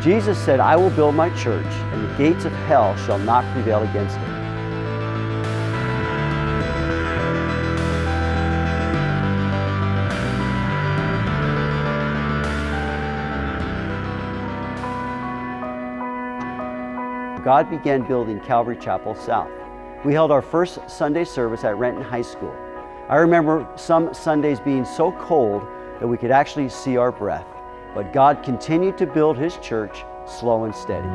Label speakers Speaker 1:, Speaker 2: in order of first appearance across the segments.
Speaker 1: Jesus said, "I will build my church, and the gates of hell shall not prevail against it." God began building Calvary Chapel South. We held our first Sunday service at Renton High School. I remember some Sundays being so cold that we could actually see our breath. But God continued to build His church slow and steady.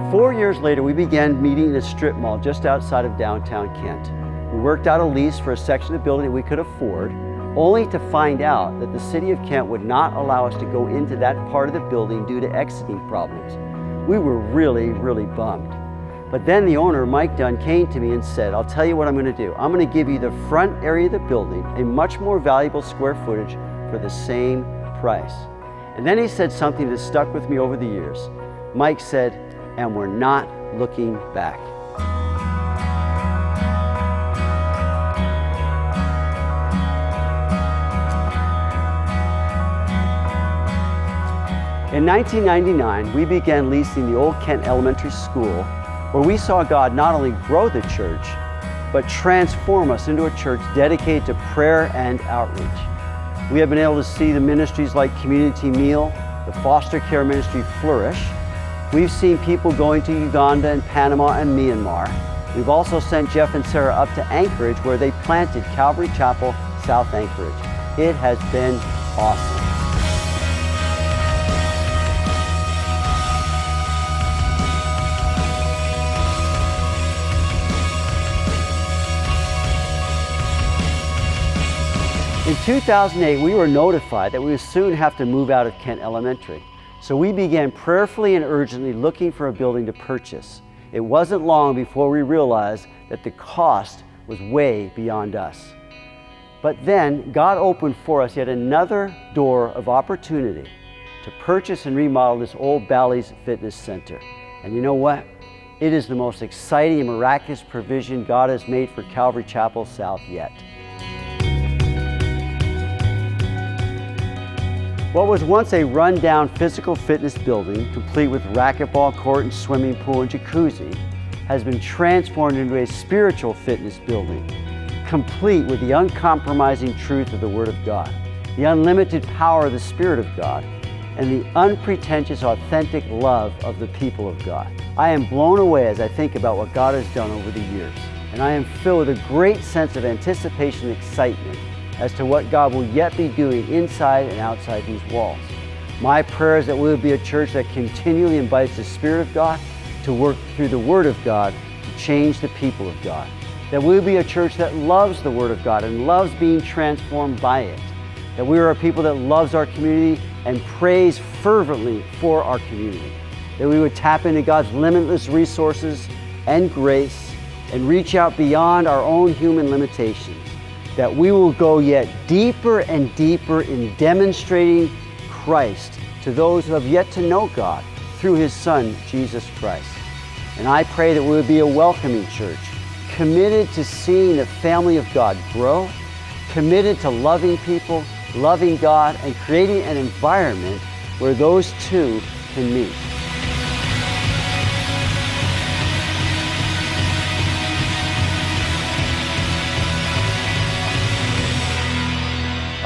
Speaker 1: Four years later, we began meeting in a strip mall just outside of downtown Kent. We worked out a lease for a section of the building that we could afford, only to find out that the city of Kent would not allow us to go into that part of the building due to exiting problems. We were really bummed. But then the owner, Mike Dunn, came to me and said, "I'll tell you what I'm going to do. I'm going to give you the front area of the building, a much more valuable square footage for the same price." And then he said something that stuck with me over the years. Mike said, "And we're not looking back." In 1999, we began leasing the old Kent Elementary School, where we saw God not only grow the church, but transform us into a church dedicated to prayer and outreach. We have been able to see the ministries like Community Meal, the foster care ministry flourish. We've seen people going to Uganda and Panama and Myanmar. We've also sent Jeff and Sarah up to Anchorage, where they planted Calvary Chapel South Anchorage. It has been awesome. In 2008, we were notified that we would soon have to move out of Kent Elementary. So we began prayerfully and urgently looking for a building to purchase. It wasn't long before we realized that the cost was way beyond us. But then God opened for us yet another door of opportunity to purchase and remodel this old Bally's Fitness Center. And you know what? It is the most exciting and miraculous provision God has made for Calvary Chapel South yet. What was once a run-down physical fitness building, complete with racquetball court and swimming pool and jacuzzi, has been transformed into a spiritual fitness building, complete with the uncompromising truth of the Word of God, the unlimited power of the Spirit of God, and the unpretentious, authentic love of the people of God. I am blown away as I think about what God has done over the years, and I am filled with a great sense of anticipation and excitement as to what God will yet be doing inside and outside these walls. My prayer is that we will be a church that continually invites the Spirit of God to work through the Word of God to change the people of God. That we will be a church that loves the Word of God and loves being transformed by it. That we are a people that loves our community and prays fervently for our community. That we would tap into God's limitless resources and grace and reach out beyond our own human limitations. That we will go yet deeper and deeper in demonstrating Christ to those who have yet to know God through His Son, Jesus Christ. And I pray that we will be a welcoming church, committed to seeing the family of God grow, committed to loving people, loving God, and creating an environment where those two can meet.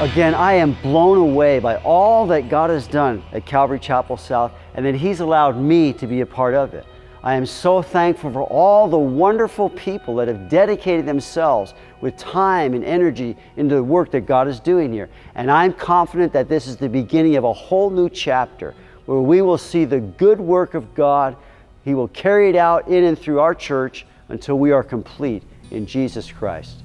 Speaker 1: Again, I am blown away by all that God has done at Calvary Chapel South and that He's allowed me to be a part of it. I am so thankful for all the wonderful people that have dedicated themselves with time and energy into the work that God is doing here. And I'm confident that this is the beginning of a whole new chapter where we will see the good work of God. He will carry it out in and through our church until we are complete in Jesus Christ.